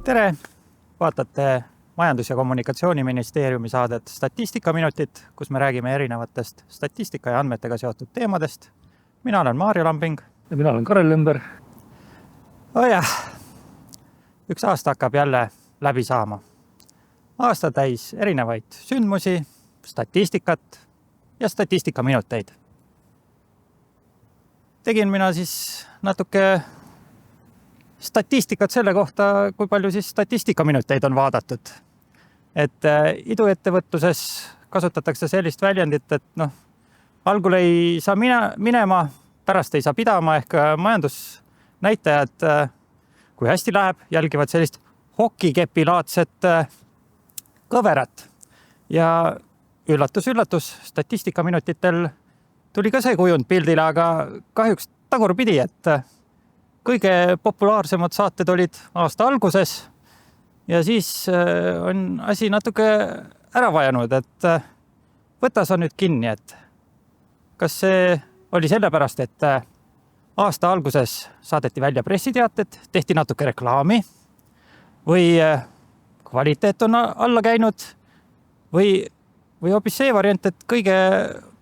Tere! Vaatate Majandus- ja Kommunikatsiooniministeeriumi saadet Statistikaminutit, kus me räägime erinevatest statistika ja andmetega seotud teemadest. Mina olen Maarjo Lambing. Ja mina olen Karel Lember. Üks aasta hakkab jälle läbi saama. Aasta täis erinevaid sündmusi, statistikat ja statistikaminuteid. Tegin mina siis natuke statistikat selle kohta, kui palju siis statistikaminuteid on vaadatud. Iduettevõtluses kasutatakse sellist väljendit, et algul ei saa minema, pärast ei saa pidama, ehk majandusnäitajad, kui hästi läheb, jälgivad sellist hokikepilaadset kõverat. Ja üllatus, statistikaminutitel tuli ka see kujund pildile, aga kahjuks tagurpidi, et kõige populaarsemad saated olid aasta alguses ja siis on asi natuke ära vajanud, et võta sa nüüd kinni, et kas see oli sellepärast, et aasta alguses saadeti välja pressiteated, tehti natuke reklaami või kvaliteet on alla käinud või hoopis see variant, et kõige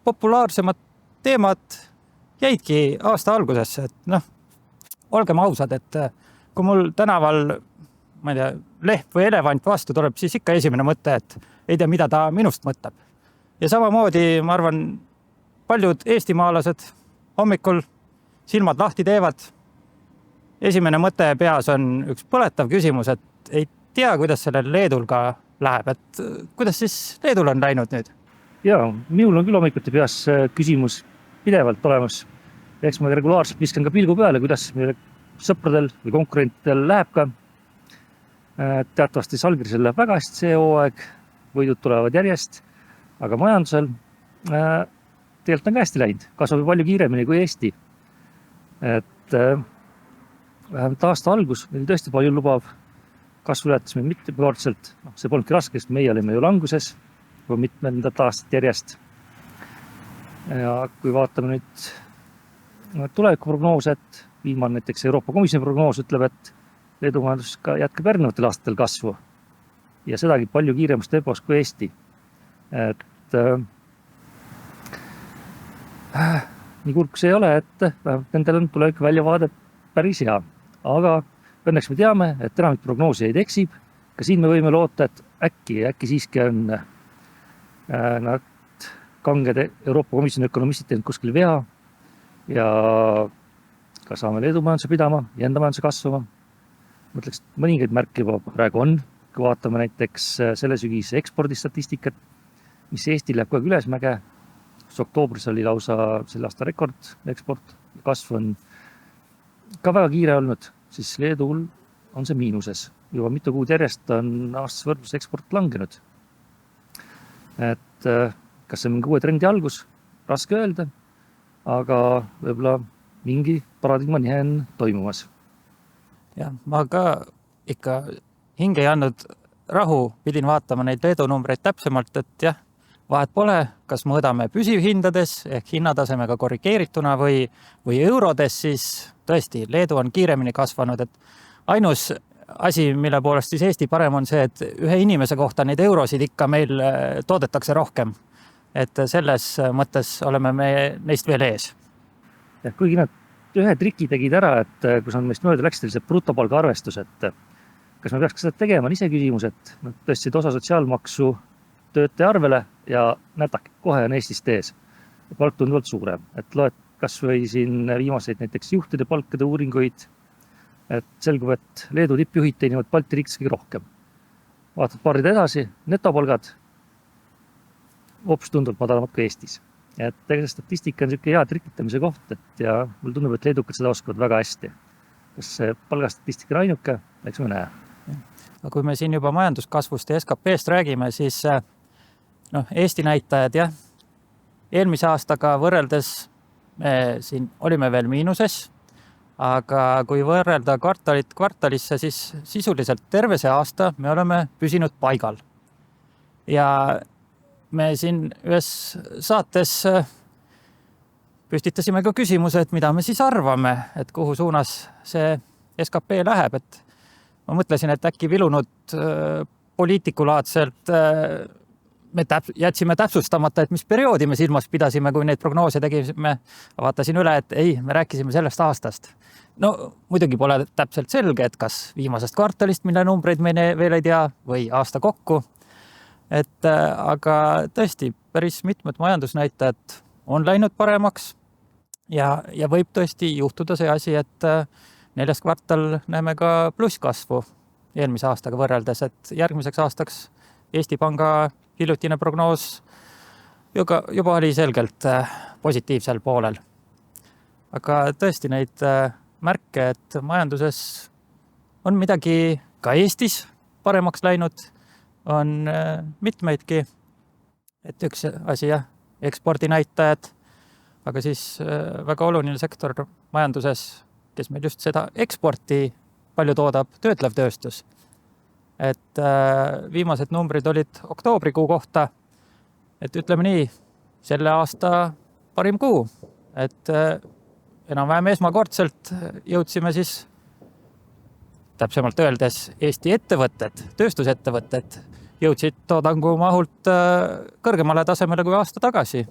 populaarsemad teemad jäidki aasta algusesse, et olgem ausad, et kui mul tänaval, ma ei tea, leht või elevant vastu tuleb, siis ikka esimene mõte, et ei tea, mida ta minust mõtleb. Ja samamoodi, ma arvan, paljud eestimaalased hommikul silmad lahti teevad. Esimene mõte peas on üks põletav küsimus, et ei tea, kuidas sellel Leedul ka läheb, et kuidas siis Leedul on läinud nüüd? Jaa, minul on küll hommikuti peas küsimus pidevalt olemas. Eks ma regulaarselt viskan ka pilgu peale, kuidas meile sõpradel või konkurentidel läheb ka. Teatavasti Salgrisel läheb väga hästi see hooaeg, võidud tulevad järjest, aga majandusel tegelikult on ka hästi läinud, kasvab palju kiiremini kui Eesti. Et vähemalt aasta algus meil tõesti palju lubav, kasvu ületasime mitmekordselt, see polnudki raske, sest meie olime ju languses kui mitmendat aastat järjest. Ja kui vaatame nüüd tulevikuprognoos, et viimane näiteks Euroopa Komisjoni prognoos ütleb, et Leedu majandus ka jätkab järgnevatel aastatel kasvu ja sedagi palju kiiremas tempos kui Eesti. Et nii kurb see ei ole, et nendel on tuleviku väljavaade päris hea, aga õnneks me teame, et enamik prognoosijaid eksib. Ka siin me võime loota, et äkki siiski on nad kanged Euroopa Komisjoni ökonomistid teinud kuskil vea ja ka saame Leedu majanduse pidama ja enda majanduse kasvama. Mõtleks, mõningaid märke juba praegu on, kui vaatame näiteks selle sügise ekspordistatistikat, mis Eesti läheb kogu ülesmäge. Oktoobris oli lausa selle aasta rekord eksport, kasv on ka väga kiire olnud, siis Leedul on see miinuses. Juba mitu kuud järjest on aastas võrdlus eksport langenud. Et kas see on mingi uue trendi algus? Raske öelda, aga võib-olla mingi paradigma nihe on toimumas. Ja, ma ka ikka hinge ei andnud rahu, pidin vaatama neid Leedu numbreid täpsemalt, et jah, vahet pole, kas mõõdame püsivhindades ehk hinnatasemega korrigeerituna või eurodes, siis tõesti, Leedu on kiiremini kasvanud, et ainus asi, mille poolest siis Eesti parem on see, et ühe inimese kohta neid eurosid ikka meil toodetakse rohkem. Et selles mõttes oleme me neist veel ees. Ja kuigi nad ühe triki tegid ära, et kui on meist mööda läks see brutopalga arvestus, et kas me peaks ka seda tegema, on ise küsimus, et nad tõstsid osa sotsiaalmaksu töötaja arvele ja nätak kohe on Eestist ees. Palk tunduvalt suurem. Et loed kas või siin viimaseid näiteks juhtide palkade uuringuid, et selgub, et Leedu tippjuhid teenivad Balti riikides kõige rohkem. Vaatad paarid edasi, netopalgad hoopis tunduvalt madalamad kui Eestis. Et see statistika on selline hea trikitamise koht, et ja mul tundub, et leedukad seda oskavad väga hästi. Kas see palgastatistika on ainuke? Eks me näe. Aga kui me siin juba majanduskasvust ja SKP-st räägime, siis Eesti näitajad, jah, eelmise aastaga võrreldes me siin olime veel miinuses, aga kui võrrelda kvartalisse, siis sisuliselt terve see aasta me oleme püsinud paigal. Ja me siin ühes saates püstitasime ka küsimuse, et mida me siis arvame, et kuhu suunas see SKP läheb, et ma mõtlesin, et äkki vilunud poliitikulaadselt me jätsime täpsustamata, et mis perioodi me silmas pidasime, kui neid prognoose tegime. Vaatasin üle, et ei, me rääkisime sellest aastast. No muidugi pole täpselt selge, et kas viimasest kvartalist, mille numbreid me veel ei tea, või aasta kokku. Aga tõesti, päris mitmed majandusnäitajad on läinud paremaks ja võib tõesti juhtuda see asi, et 4. kvartal näeme ka plusskasvu eelmise aastaga võrreldes, et järgmiseks aastaks Eesti Panga hiljutine prognoos juba oli selgelt positiivsel poolel. Aga tõesti neid märke, et majanduses on midagi ka Eestis paremaks läinud, on mitmeidki. Et üks asi ekspordinäitajad, aga siis väga oluline sektor majanduses, kes meil just seda eksporti palju toodab, töötlev tööstus. Et viimased numbrid olid oktoobrikuu kohta, et ütleme nii, selle aasta parim kuu, et enam-vähem esmakordselt jõudsime siis täpsemalt öeldes Eesti ettevõtted, tööstusettevõtted jõudsid toodangu mahult kõrgemale tasemele kui aasta tagasi.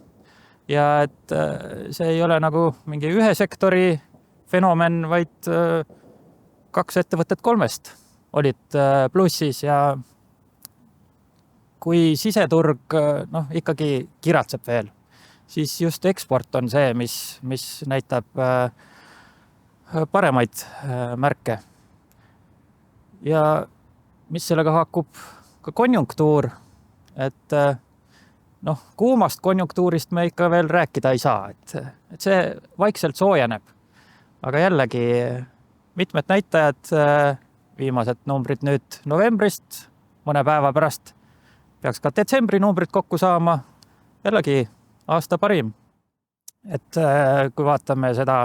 Ja et see ei ole nagu mingi ühe sektori fenomen, vaid 2 ettevõtet 3 olid plussis ja kui siseturg ikkagi kiratseb veel, siis just eksport on see, mis näitab paremaid märke. Ja mis sellega haakub ka konjunktuur, et kuumast konjunktuurist me ikka veel rääkida ei saa, et see vaikselt soojeneb. Aga jällegi mitmed näitajad, viimased numbrid nüüd novembrist, mõne päeva pärast peaks ka detsembri numbrid kokku saama, jällegi aasta parim. Et kui vaatame seda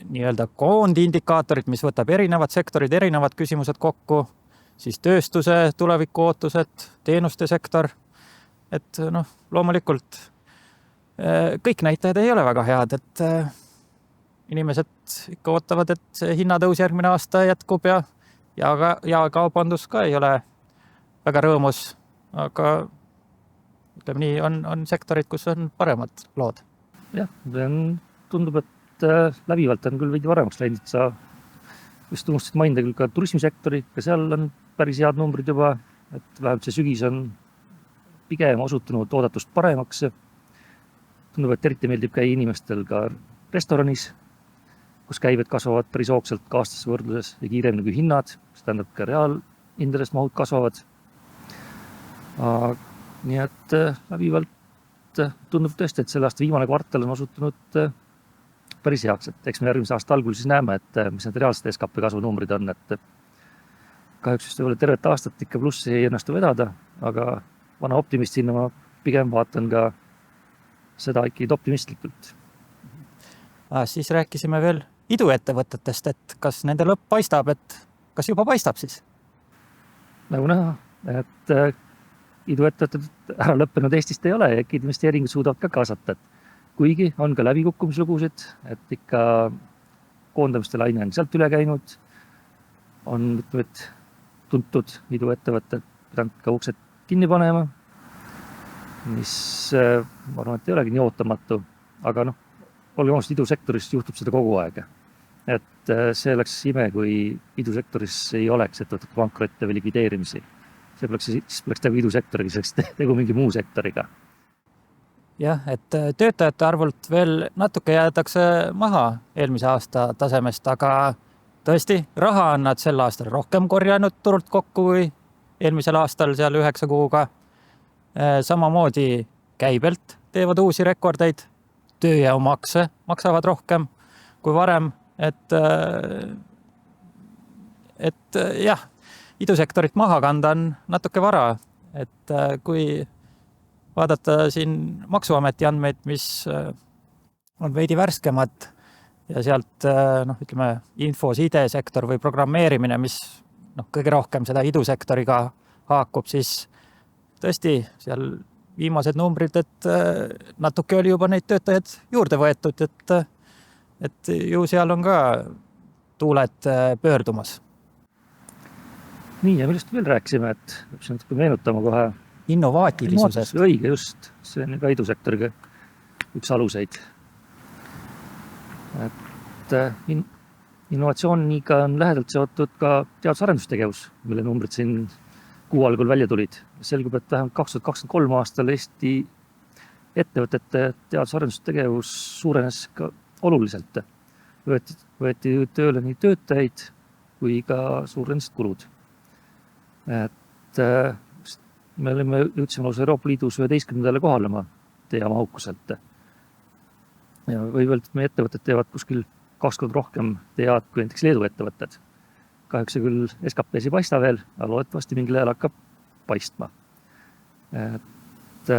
nii-öelda koondindikaatorit, mis võtab erinevad sektorid, erinevad küsimused kokku, siis tööstuse tuleviku ootused, teenuste sektor, et loomulikult kõik näitajad ei ole väga head, et inimesed ikka ootavad, et see hinnatõus järgmine aasta jätkub ja kaubandus ka ei ole väga rõõmus, aga ütleme nii, on sektorid, kus on paremad lood. Jah, tundub, et läbivalt on küll veidi paremaks läinud. Sa just unustasid mainida küll ka turismisektori, ka seal on päris head numbrid juba, et vähemalt see sügis on pigem osutunud oodatust paremaks. Tundub, et eriti meeldib käia inimestel ka restoranis, kus käibed kasvavad päris hoogsalt ka aastasse võrdluses ja kiiremini kui hinnad, see tähendab ka reaalhindadest mahud kasvavad. Nii et läbivalt tundub tõesti, et selle aasta viimane kvartal on osutunud päris heaks, et eks me järgmise aasta algul siis näeme, et mis need reaalsed SKP kasvu numbrid on, et kahjuks just tervet aastat ikka plussi ei õnnestu vedada, aga vana optimistina ma pigem vaatan ka seda ikkagi optimistlikult. Siis rääkisime veel iduettevõtetest, et kas nende lõpp paistab, et kas juba paistab siis? Nagu näha, et iduettevõtted ära lõppenud Eestist ei ole ja investeeringud suudavad ka kaasata. Kuigi on ka läbikukkumislugusid, et ikka koondamiste laine on sealt üle käinud, on mitmed tuntud iduettevõtted pidanud ka uksed kinni panema, mis ma arvan, et ei olegi nii ootamatu, aga olgem ausad, idusektoris juhtub seda kogu aeg. Et see oleks ime, kui idusektoris ei oleks ettevõtete pankrotte või likvideerimisi. See poleks tegu idusektoriga, see oleks tegu mingi muu sektoriga. Jah, et töötajate arvult veel natuke jäädakse maha eelmise aasta tasemest, aga tõesti, raha on nad sel aastal rohkem korjanud turult kokku kui eelmisel aastal seal 9 kuuga. Samamoodi käibelt teevad uusi rekordeid, tööjõumakse maksavad rohkem kui varem, et jah, idusektorit maha kanda on natuke vara, et kui vaadata siin Maksuameti andmeid, mis on veidi värskemad ja sealt ütleme info, sidesektor või programmeerimine, mis kõige rohkem seda idusektoriga haakub, siis tõesti seal viimased numbrid, et natuke oli juba neid töötajaid juurde võetud, et ju seal on ka tuuled pöördumas. nii, ja millest veel rääkisime, et peab siin natuke meenutama kohe. Innovaatilisusest. Õige, just. See on ka idusektoriga üks aluseid. Et innovatsiooniga on lähedalt seotud ka teadus-arendustegevus, mille numbrid siin kuu algul välja tulid. Selgub, et vähemalt 2023 aastal Eesti ettevõtete teadus-arendustegevus suurenes ka oluliselt. Võeti tööle nii töötajaid kui ka suurenesid kulud. Et me jõudsime Euroopa Liidus 11. kohale oma teamahukuselt. Ja võib öelda, et meie ettevõtted teevad kuskil 20 rohkem tead kui näiteks Leedu ettevõtted. Kahjuks see küll SKP-s ei paista veel, aga loodetavasti mingil ajal hakkab paistma. Et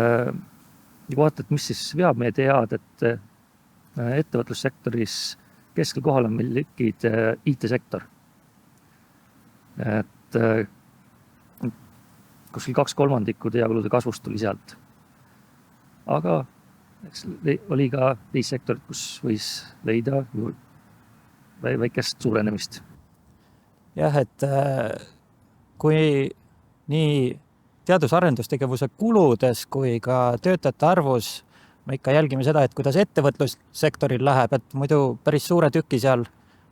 vaata, et mis siis veab meie tead, et ettevõtlussektoris keskel kohal on meil IT-sektor. Et kuskil 2/3 teakulude kasvust tuli sealt. Aga oli ka teist sektorit, kus võis leida väikest suurenemist. Jah, et kui nii teadus-arendustegevuse kuludes kui ka töötajate arvus me ikka jälgime seda, et kuidas ettevõtlussektoril läheb, et muidu päris suure tüki seal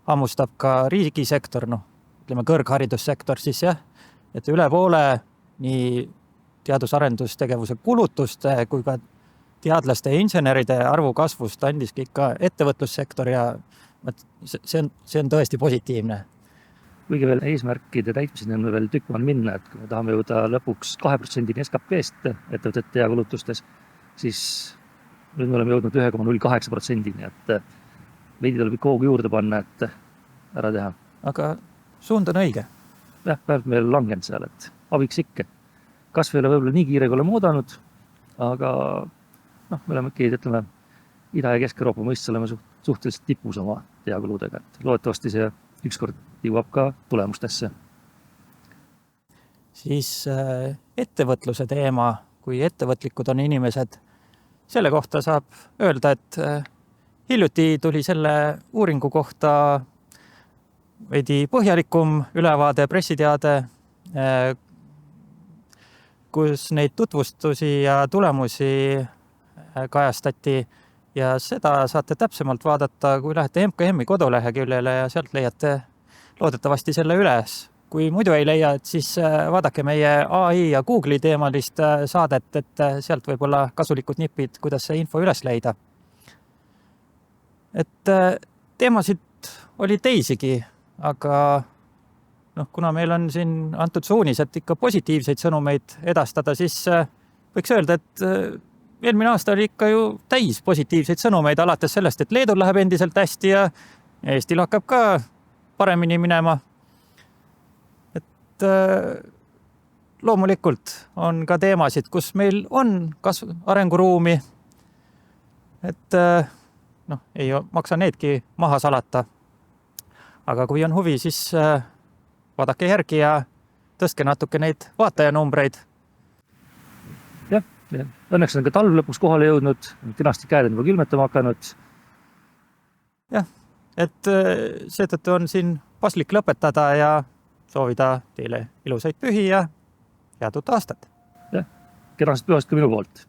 hammustab ka riigisektor, ütleme kõrgharidussektor siis jah, et üle poole nii teadus-arendustegevuse kulutuste kui ka teadlaste ja inseneride arvu kasvust andiski ikka ettevõtlussektor ja see on tõesti positiivne. Kuigi veel eesmärkide täitmiseni on veel tükk maad minna, et kui me tahame jõuda lõpuks 2% SKP-st ettevõtete ja kulutustes, siis nüüd me oleme jõudnud 1,08%, et veidi tuleb ikka hoogu juurde panna, et ära teha. Aga suund on õige. Jah, vähemalt meil langenud seal, et abiks ikka. Kasv ei ole võib-olla nii kiire, kui oleme oodanud, aga me oleme ikkagi, ütleme, Ida- ja Kesk-Euroopa mõistes oleme suhteliselt tipus oma teakuludega, et loodetavasti see ükskord jõuab ka tulemustesse. Siis ettevõtluse teema, kui ettevõtlikud on inimesed, selle kohta saab öelda, et hiljuti tuli selle uuringu kohta veidi põhjalikum ülevaade, pressiteade, kus neid tutvustusi ja tulemusi kajastati ja seda saate täpsemalt vaadata, kui lähete MKM-i koduleheküljele ja sealt leiate loodetavasti selle üles. Kui muidu ei leia, et siis vaadake meie AI ja Google'i teemalist saadet, et sealt võib olla kasulikud nipid, kuidas see info üles leida. Et teemasid oli teisigi, aga kuna meil on siin antud suunis, et ikka positiivseid sõnumeid edastada, siis võiks öelda, et eelmine aasta oli ikka ju täis positiivseid sõnumeid, alates sellest, et Leedul läheb endiselt hästi ja Eestil hakkab ka paremini minema. Et loomulikult on ka teemasid, kus meil on arenguruumi, et ei maksa needki maha salata. Aga kui on huvi, siis vaadake järgi ja tõstke natuke neid vaatajanumbreid. Jah, õnneks on ka talv lõpuks kohale jõudnud, kenasti käed on külmetama hakanud. Jah, et seetõttu on siin paslik lõpetada ja soovida teile ilusaid pühi ja head uut aastat. Jah, kenast pühast ka minu poolt.